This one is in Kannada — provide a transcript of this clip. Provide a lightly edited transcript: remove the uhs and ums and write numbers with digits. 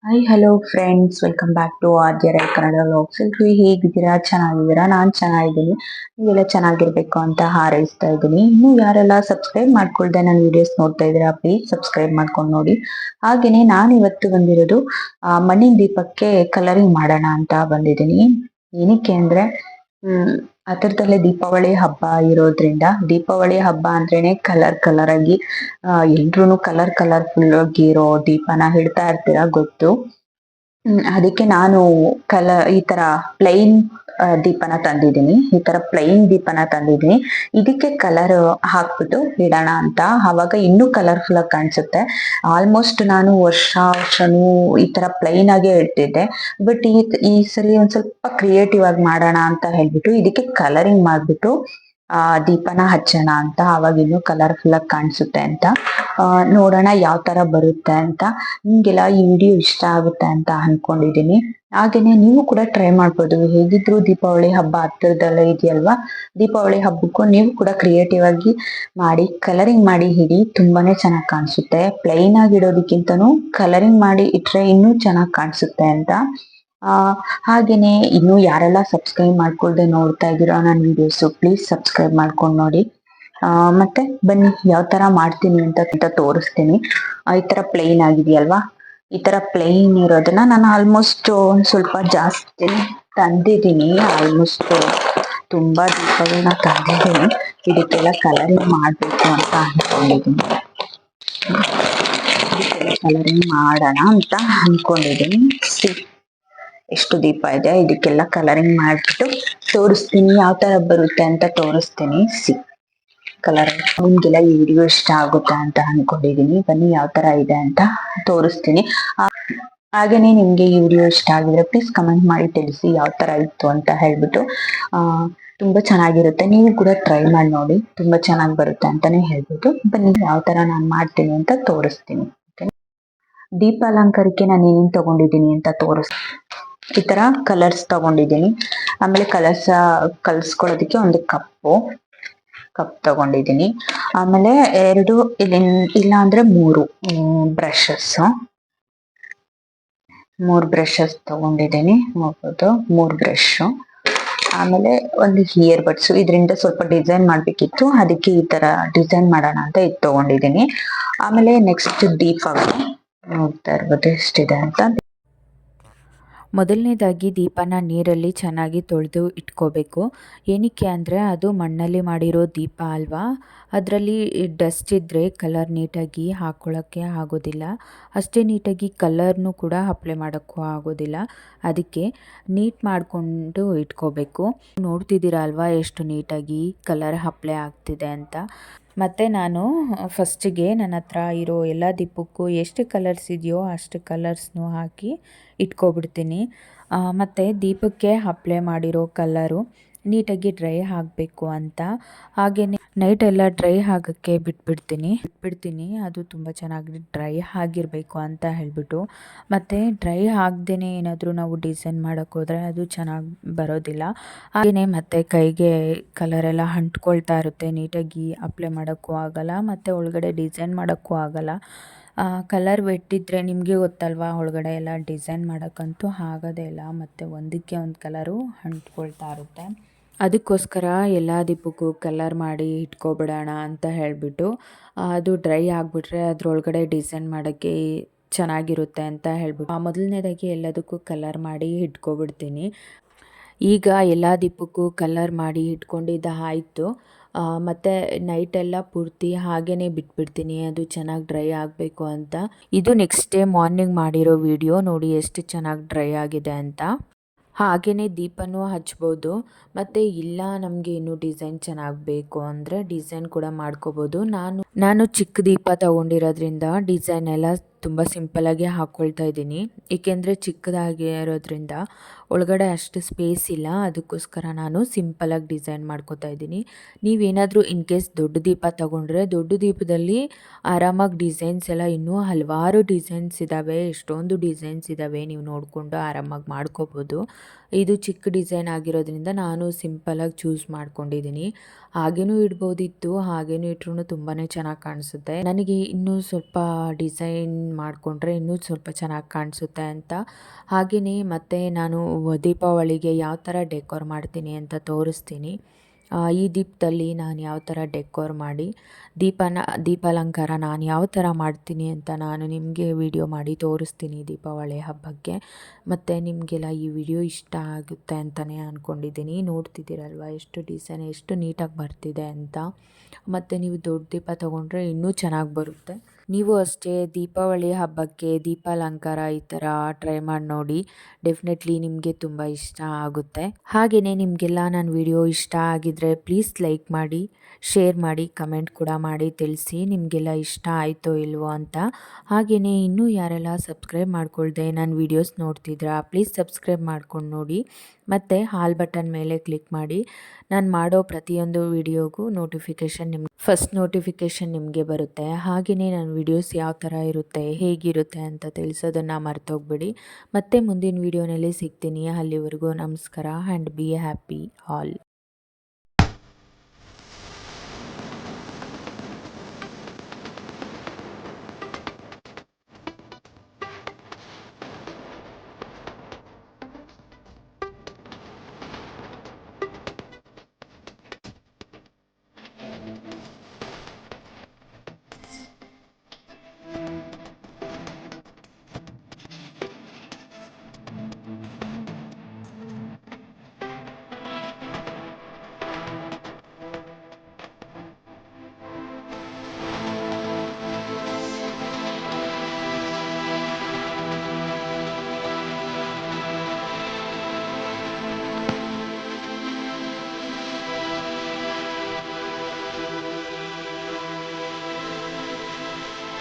Hi hello friends, welcome back to Adya Rai Kannada vlogs. ಎಲ್ರು ಹೇಗಿದ್ದೀರಾ? ಚೆನ್ನಾಗಿದ್ದೀರಾ? ನಾನು ಚೆನ್ನಾಗಿದ್ದೀನಿ. ನೀವೆಲ್ಲ ಚೆನ್ನಾಗಿರ್ಬೇಕು ಅಂತ ಹಾರೈಸ್ತಾ ಇದ್ದೀನಿ. ಇನ್ನು ಯಾರೆಲ್ಲ ಸಬ್ಸ್ಕ್ರೈಬ್ ಮಾಡ್ಕೊಳ್ದೆ ನನ್ನ ವಿಡಿಯೋಸ್ ನೋಡ್ತಾ ಇದ್ದೀರಾ, ಪ್ಲೀಸ್ ಸಬ್ಸ್ಕ್ರೈಬ್ ಮಾಡ್ಕೊಂಡು ನೋಡಿ. ಹಾಗೇನೆ ನಾನು ಇವತ್ತು ಬಂದಿರೋದು ಮಣ್ಣಿನ ದೀಪಕ್ಕೆ ಕಲರಿಂಗ್ ಮಾಡೋಣ ಅಂತ ಬಂದಿದ್ದೀನಿ. ಏನಕ್ಕೆ ಅಂದ್ರೆ ಹತ್ರದಲ್ಲೇ ದೀಪಾವಳಿ ಹಬ್ಬ ಇರೋದ್ರಿಂದ, ದೀಪಾವಳಿ ಹಬ್ಬ ಅಂದ್ರೇನೆ ಕಲರ್ ಕಲರ್ ಆಗಿ ಎಲ್ರು ಕಲರ್ಫುಲ್ ಆಗಿರೋ ದೀಪನ ಹಿಡ್ತಾ ಇರ್ತೀರಾ ಗೊತ್ತು. ಅದಕ್ಕೆ ನಾನು ಈ ತರ ಪ್ಲೈನ್ ದೀಪನ ತಂದಿದ್ದೀನಿ. ಈ ತರ ಪ್ಲೈನ್ ದೀಪನ ತಂದಿದ್ದೀನಿ. ಇದಕ್ಕೆ ಕಲರ್ ಹಾಕ್ಬಿಟ್ಟು ಇಡೋಣ ಅಂತ. ಅವಾಗ ಇನ್ನೂ ಕಲರ್ಫುಲ್ ಆಗಿ ಕಾಣಿಸುತ್ತೆ. ಆಲ್ಮೋಸ್ಟ್ ನಾನು ವರ್ಷನೂ ಈ ತರ ಪ್ಲೈನ್ ಆಗೇ ಇಡ್ತಿದ್ದೆ. ಬಟ್ ಈ ಸರಿ ಒಂದ್ ಸ್ವಲ್ಪ ಕ್ರಿಯೇಟಿವ್ ಆಗಿ ಮಾಡೋಣ ಅಂತ ಹೇಳ್ಬಿಟ್ಟು ಇದಕ್ಕೆ ಕಲರಿಂಗ್ ಮಾಡ್ಬಿಟ್ಟು ದೀಪನ ಹಚ್ಚೋಣ ಅಂತ. ಅವಾಗ ಇನ್ನೂ ಕಲರ್ಫುಲ್ ಆಗಿ ಕಾಣಿಸುತ್ತೆ ಅಂತ. ನೋಡೋಣ ಯಾವ ತರ ಬರುತ್ತೆ ಅಂತ. ನಿಮ್ಗೆಲ್ಲ ಈ ವಿಡಿಯೋ ಇಷ್ಟ ಆಗುತ್ತೆ ಅಂತ ಅನ್ಕೊಂಡಿದೀನಿ. ಹಾಗೇನೆ ನೀವು ಕೂಡ ಟ್ರೈ ಮಾಡ್ಬೋದು. ಹೇಗಿದ್ರು ದೀಪಾವಳಿ ಹಬ್ಬ ಹತ್ತಿರದಲ್ಲೇ ಇದೆಯಲ್ವಾ, ದೀಪಾವಳಿ ಹಬ್ಬಕ್ಕೂ ನೀವು ಕೂಡ ಕ್ರಿಯೇಟಿವ್ ಆಗಿ ಮಾಡಿ ಕಲರಿಂಗ್ ಮಾಡಿ ಇಡಿ. ತುಂಬಾನೇ ಚೆನ್ನಾಗಿ ಕಾಣಿಸುತ್ತೆ. ಪ್ಲೈನ್ ಆಗಿ ಇಡೋದಕ್ಕಿಂತನೂ ಕಲರಿಂಗ್ ಮಾಡಿ ಇಟ್ರೆ ಇನ್ನೂ ಚೆನ್ನಾಗಿ ಕಾಣಿಸುತ್ತೆ ಅಂತ. ಹಾಗೇನೆ ಇನ್ನು ಯಾರೆಲ್ಲ ಸಬ್ಸ್ಕ್ರೈಬ್ ಮಾಡ್ಕೊಳ್ದೆ ನೋಡ್ತಾ ಇದ್ದೀರಾ ನನ್ನ ವಿಡಿಯೋಸ್, ಪ್ಲೀಸ್ ಸಬ್ಸ್ಕ್ರೈಬ್ ಮಾಡ್ಕೊಂಡು ನೋಡಿ. ಮತ್ತೆ ಬನ್ನಿ ಯಾವ ತರ ಮಾಡ್ತೀನಿ ಅಂತ ತೋರಿಸ್ತೀನಿ. ಈ ತರ ಪ್ಲೈನ್ ಆಗಿದೆಯಲ್ವಾ, ಈ ತರ ಪ್ಲೈನ್ ಇರೋದನ್ನ ನಾನು ಆಲ್ಮೋಸ್ಟ್ ಒಂದ್ ಸ್ವಲ್ಪ ಜಾಸ್ತಿ ತಂದಿದ್ದೀನಿ. ಆಲ್ಮೋಸ್ಟ್ ತುಂಬಾ ದೀಪಗಳನ್ನ ತಂದಿದ್ದೀನಿ. ಇದಕ್ಕೆಲ್ಲ ಕಲರಿಂಗ್ ಮಾಡ್ಬೇಕು ಅಂತ ಅನ್ಕೊಂಡಿದ್ದೀನಿ. ಇದಕ್ಕೆಲ್ಲ ಕಲರಿಂಗ್ ಮಾಡೋಣ ಅಂತ ಅನ್ಕೊಂಡಿದ್ದೀನಿ. ಎಷ್ಟು ದೀಪ ಇದೆ, ಇದಕ್ಕೆಲ್ಲ ಕಲರಿಂಗ್ ಮಾಡ್ಬಿಟ್ಟು ತೋರಿಸ್ತೀನಿ. ಯಾವ ತರ ಬರುತ್ತೆ ಅಂತ ತೋರಿಸ್ತೀನಿ. ಕಲರ್ ನಿಮ್ಗೆಲ್ಲ ಈ ವಿಡಿಯೋ ಇಷ್ಟ ಆಗುತ್ತೆ ಅಂತ ಅನ್ಕೊಂಡಿದೀನಿ. ಬನ್ನಿ ಯಾವ ತರ ಇದೆ ಅಂತ ತೋರಿಸ್ತೀನಿ. ಹಾಗೇನೆ ನಿಮ್ಗೆ ಈ ವಿಡಿಯೋ ಇಷ್ಟ ಆಗಿದ್ರೆ ಪ್ಲೀಸ್ ಕಮೆಂಟ್ ಮಾಡಿ ತಿಳಿಸಿ ಯಾವ ತರ ಇತ್ತು ಅಂತ ಹೇಳ್ಬಿಟ್ಟು. ತುಂಬಾ ಚೆನ್ನಾಗಿರುತ್ತೆ. ನೀವು ಕೂಡ ಟ್ರೈ ಮಾಡಿ ನೋಡಿ, ತುಂಬಾ ಚೆನ್ನಾಗಿ ಬರುತ್ತೆ ಅಂತಾನೆ ಹೇಳ್ಬೋದು. ಬನ್ನಿ ಯಾವ ತರ ನಾನು ಮಾಡ್ತೀನಿ ಅಂತ ತೋರಿಸ್ತೀನಿ. ದೀಪ ಅಲಂಕಾರಕ್ಕೆ ನಾನು ಏನೇನ್ ತಗೊಂಡಿದ್ದೀನಿ ಅಂತ ಈ ತರ ಕಲರ್ಸ್ ತಗೊಂಡಿದ್ದೀನಿ. ಆಮೇಲೆ ಕಲ್ಸ್ಕೊಳ್ಳೋದಕ್ಕೆ ಒಂದು ಕಪ್ ತಗೊಂಡಿದ್ದೀನಿ. ಆಮೇಲೆ 2 ಇಲ್ಲ ಅಂದ್ರೆ 3 ಬ್ರಷಸ್ ತಗೊಂಡಿದ್ದೀನಿ. ನೋಡ್ಬೋದು, 3 ಬ್ರಷ್. ಆಮೇಲೆ ಒಂದು ಇಯರ್ ಬಡ್ಸ್. ಇದರಿಂದ ಸ್ವಲ್ಪ ಡಿಸೈನ್ ಮಾಡ್ಬೇಕಿತ್ತು, ಅದಕ್ಕೆ ಈ ತರ ಡಿಸೈನ್ ಮಾಡೋಣ ಅಂತ ಇದು ತಗೊಂಡಿದ್ದೀನಿ. ಆಮೇಲೆ ನೆಕ್ಸ್ಟ್ ದೀಪಗಳು ನೋಡ್ತಾ ಇರ್ಬೋದು ಎಷ್ಟಿದೆ ಅಂತ. ಮೊದಲನೇದಾಗಿ ದೀಪನ ನೀರಲ್ಲಿ ಚೆನ್ನಾಗಿ ತೊಳೆದು ಇಟ್ಕೋಬೇಕು. ಏನಕ್ಕೆ ಅಂದರೆ ಅದು ಮಣ್ಣಲ್ಲಿ ಮಾಡಿರೋ ದೀಪ ಅಲ್ವಾ, ಅದರಲ್ಲಿ ಡಸ್ಟ್ ಇದ್ದರೆ ಕಲರ್ ನೀಟಾಗಿ ಹಾಕ್ಕೊಳ್ಳೋಕ್ಕೆ ಆಗೋದಿಲ್ಲ. ಅಷ್ಟೇ ನೀಟಾಗಿ ಕಲರ್ನು ಕೂಡ ಅಪ್ಲೈ ಮಾಡೋಕ್ಕೂ ಆಗೋದಿಲ್ಲ. ಅದಕ್ಕೆ ನೀಟ್ ಮಾಡಿಕೊಂಡು ಇಟ್ಕೋಬೇಕು. ನೋಡ್ತಿದ್ದೀರಾ ಅಲ್ವಾ ಎಷ್ಟು ನೀಟಾಗಿ ಕಲರ್ ಅಪ್ಲೈ ಆಗ್ತಿದೆ ಅಂತ. ಮತ್ತು ನಾನು ಫಸ್ಟಿಗೆ ನನ್ನ ಹತ್ರ ಇರೋ ಎಲ್ಲ ದೀಪಕ್ಕೂ ಎಷ್ಟು ಕಲರ್ಸ್ ಇದೆಯೋ ಅಷ್ಟು ಕಲರ್ಸ್ನು ಹಾಕಿ ಇಟ್ಕೊಬಿಡ್ತೀನಿ. ಮತ್ತು ದೀಪಕ್ಕೆ ಅಪ್ಲೈ ಮಾಡಿರೋ ಕಲರು ನೀಟಾಗಿ ಡ್ರೈ ಆಗಬೇಕು ಅಂತ. ಹಾಗೆಯೇ ನೈಟೆಲ್ಲ ಡ್ರೈ ಆಗೋಕ್ಕೆ ಬಿಟ್ಬಿಡ್ತೀನಿ. ಅದು ತುಂಬ ಚೆನ್ನಾಗಿ ಡ್ರೈ ಆಗಿರಬೇಕು ಅಂತ ಹೇಳ್ಬಿಟ್ಟು. ಮತ್ತು ಡ್ರೈ ಆಗದೇ ಏನಾದರೂ ನಾವು ಡಿಸೈನ್ ಮಾಡೋಕ್ಕೆ ಹೋದರೆ ಅದು ಚೆನ್ನಾಗಿ ಬರೋದಿಲ್ಲ. ಹಾಗೆಯೇ ಮತ್ತು ಕೈಗೆ ಕಲರೆಲ್ಲ ಅಂಟ್ಕೊಳ್ತಾ ಇರುತ್ತೆ, ನೀಟಾಗಿ ಅಪ್ಲೈ ಮಾಡೋಕ್ಕೂ ಆಗಲ್ಲ ಮತ್ತು ಒಳಗಡೆ ಡಿಸೈನ್ ಮಾಡೋಕ್ಕೂ ಆಗಲ್ಲ. ಕಲರ್ ವೆಟ್ಟಿದ್ರೆ ನಿಮಗೆ ಗೊತ್ತಲ್ವಾ, ಒಳಗಡೆ ಎಲ್ಲ ಡಿಸೈನ್ ಮಾಡೋಕ್ಕಂತೂ ಆಗೋದೇ ಇಲ್ಲ ಮತ್ತು ಒಂದಕ್ಕೆ ಒಂದು ಕಲರು ಅಂಟ್ಕೊಳ್ತಾ ಇರುತ್ತೆ. ಅದಕ್ಕೋಸ್ಕರ ಎಲ್ಲ ದೀಪಕ್ಕೂ ಕಲರ್ ಮಾಡಿ ಇಟ್ಕೊಬಿಡೋಣ ಅಂತ ಹೇಳಿಬಿಟ್ಟು ಅದು ಡ್ರೈ ಆಗಿಬಿಟ್ರೆ ಅದರೊಳಗಡೆ ಡಿಸೈನ್ ಮಾಡೋಕ್ಕೆ ಚೆನ್ನಾಗಿರುತ್ತೆ ಅಂತ ಹೇಳ್ಬಿಟ್ಟು ಮೊದಲನೇದಾಗಿ ಎಲ್ಲದಕ್ಕೂ ಕಲರ್ ಮಾಡಿ ಇಟ್ಕೊಬಿಡ್ತೀನಿ. ಈಗ ಎಲ್ಲ ದೀಪಕ್ಕೂ ಕಲರ್ ಮಾಡಿ ಇಟ್ಕೊಂಡಿದ್ದು ಆಯಿತು. ಮತ್ತು ನೈಟೆಲ್ಲ ಪೂರ್ತಿ ಹಾಗೇ ಬಿಟ್ಬಿಡ್ತೀನಿ, ಅದು ಚೆನ್ನಾಗಿ ಡ್ರೈ ಆಗಬೇಕು ಅಂತ. ಇದು ನೆಕ್ಸ್ಟ್ ಡೇ ಮಾರ್ನಿಂಗ್ ಮಾಡಿರೋ ವಿಡಿಯೋ ನೋಡಿ ಎಷ್ಟು ಚೆನ್ನಾಗಿ ಡ್ರೈ ಆಗಿದೆ ಅಂತ. ಹಾಗೆಯೇ ದೀಪನೂ ಹಚ್ಬೋದು. ಮತ್ತು ಇಲ್ಲ ನಮಗೆ ಇನ್ನೂ ಡಿಸೈನ್ ಚೆನ್ನಾಗಿ ಬೇಕು ಅಂದರೆ ಡಿಸೈನ್ ಕೂಡ ಮಾಡ್ಕೋಬೋದು. ನಾನು ಚಿಕ್ಕ ದೀಪ ತಗೊಂಡಿರೋದ್ರಿಂದ ಡಿಸೈನ್ ಎಲ್ಲ ತುಂಬ ಸಿಂಪಲಾಗಿ ಹಾಕ್ಕೊಳ್ತಾ ಇದ್ದೀನಿ. ಏಕೆಂದರೆ ಚಿಕ್ಕದಾಗಿರೋದ್ರಿಂದ ಒಳಗಡೆ ಅಷ್ಟು ಸ್ಪೇಸ್ ಇಲ್ಲ, ಅದಕ್ಕೋಸ್ಕರ ನಾನು ಸಿಂಪಲಾಗಿ ಡಿಸೈನ್ ಮಾಡ್ಕೋತಾ ಇದ್ದೀನಿ. ನೀವೇನಾದರೂ ಇನ್ ಕೇಸ್ ದೊಡ್ಡ ದೀಪ ತಗೊಂಡ್ರೆ ದೊಡ್ಡ ದೀಪದಲ್ಲಿ ಆರಾಮಾಗಿ ಡಿಸೈನ್ಸ್ ಎಲ್ಲ ಇನ್ನೂ ಹಲವಾರು ಡಿಸೈನ್ಸ್ ಇದ್ದಾವೆ, ಎಷ್ಟೊಂದು ಡಿಸೈನ್ಸ್ ಇದ್ದಾವೆ, ನೀವು ನೋಡಿಕೊಂಡು ಆರಾಮಾಗಿ ಮಾಡ್ಕೋಬೋದು. ಇದು ಚಿಕ್ಕ ಡಿಸೈನ್ ಆಗಿರೋದ್ರಿಂದ ನಾನು ಸಿಂಪಲಾಗಿ ಚೂಸ್ ಮಾಡ್ಕೊಂಡಿದ್ದೀನಿ. ಹಾಗೇನೂ ಇಡ್ಬೋದಿತ್ತು, ಹಾಗೇನೂ ಇಟ್ರೂ ತುಂಬಾ ಚೆನ್ನಾಗಿ ಕಾಣಿಸುತ್ತೆ. ನನಗೆ ಇನ್ನೂ ಸ್ವಲ್ಪ ಡಿಸೈನ್ ಮಾಡಿಕೊಂಡ್ರೆ ಇನ್ನೂ ಸ್ವಲ್ಪ ಚೆನ್ನಾಗಿ ಕಾಣಿಸುತ್ತೆ ಅಂತ. ಹಾಗೆಯೇ ಮತ್ತೆ ನಾನು ದೀಪಾವಳಿಗೆ ಯಾವ ಥರ ಡೆಕೋರ್ ಮಾಡ್ತೀನಿ ಅಂತ ತೋರಿಸ್ತೀನಿ. ಈ ದೀಪದಲ್ಲಿ ನಾನು ಯಾವ ಥರ ಡೆಕೋರ್ ಮಾಡಿ ದೀಪಾಲಂಕಾರ ನಾನು ಯಾವ ಥರ ಮಾಡ್ತೀನಿ ಅಂತ ನಾನು ನಿಮಗೆ ವಿಡಿಯೋ ಮಾಡಿ ತೋರಿಸ್ತೀನಿ ದೀಪಾವಳಿ ಹಬ್ಬಕ್ಕೆ. ಮತ್ತು ನಿಮಗೆಲ್ಲ ಈ ವಿಡಿಯೋ ಇಷ್ಟ ಆಗುತ್ತೆ ಅಂತಲೇ ಅಂದ್ಕೊಂಡಿದ್ದೀನಿ. ನೋಡ್ತಿದ್ದೀರಲ್ವ ಎಷ್ಟು ಡಿಸೈನ್ ಎಷ್ಟು ನೀಟಾಗಿ ಬರ್ತಿದೆ ಅಂತ. ಮತ್ತು ನೀವು ದೊಡ್ಡ ದೀಪ ತೊಗೊಂಡ್ರೆ ಇನ್ನೂ ಚೆನ್ನಾಗಿ ಬರುತ್ತೆ. ನೀವು ಅಷ್ಟೇ ದೀಪಾವಳಿ ಹಬ್ಬಕ್ಕೆ ದೀಪಾಲಂಕಾರ ಈ ಥರ ಟ್ರೈ ಮಾಡಿ ನೋಡಿ. ಡೆಫಿನೆಟ್ಲಿ ನಿಮಗೆ ತುಂಬ ಇಷ್ಟ ಆಗುತ್ತೆ. ಹಾಗೆಯೇ ನಿಮಗೆಲ್ಲ ನನ್ನ ವಿಡಿಯೋ ಇಷ್ಟ ಆಗಿದ್ದರೆ ಪ್ಲೀಸ್ ಲೈಕ್ ಮಾಡಿ, ಶೇರ್ ಮಾಡಿ, ಕಮೆಂಟ್ ಕೂಡ ಮಾಡಿ ತಿಳಿಸಿ ನಿಮಗೆಲ್ಲ ಇಷ್ಟ ಆಯಿತೋ ಇಲ್ವೋ ಅಂತ. ಹಾಗೆಯೇ ಇನ್ನೂ ಯಾರೆಲ್ಲ ಸಬ್ಸ್ಕ್ರೈಬ್ ಮಾಡ್ಕೊಳ್ದೆ ನನ್ನ ವೀಡಿಯೋಸ್ ನೋಡ್ತಿದ್ರಾ ಪ್ಲೀಸ್ ಸಬ್ಸ್ಕ್ರೈಬ್ ಮಾಡ್ಕೊಂಡು ನೋಡಿ. ಮತ್ತು ಹಾಲ್ ಬಟನ್ ಮೇಲೆ ಕ್ಲಿಕ್ ಮಾಡಿ. ನಾನು ಮಾಡೋ ಪ್ರತಿಯೊಂದು ವಿಡಿಯೋಗೂ ಫಸ್ಟ್ ನೋಟಿಫಿಕೇಷನ್ ನಿಮಗೆ ಬರುತ್ತೆ. ಹಾಗೆಯೇ ನನ್ನ ವಿಡಿಯೋಸ್ ಯಾವ ಥರ ಇರುತ್ತೆ ಹೇಗಿರುತ್ತೆ ಅಂತ ತಿಳಿಸೋದನ್ನು ಮರ್ತೋಗ್ಬೇಡಿ. ಮತ್ತೆ ಮುಂದಿನ ವಿಡಿಯೋನಲ್ಲಿ ಸಿಗ್ತೀನಿ. ಅಲ್ಲಿವರೆಗೂ ನಮಸ್ಕಾರ ಆ್ಯಂಡ್ ಬಿ ಹ್ಯಾಪಿ ಆಲ್.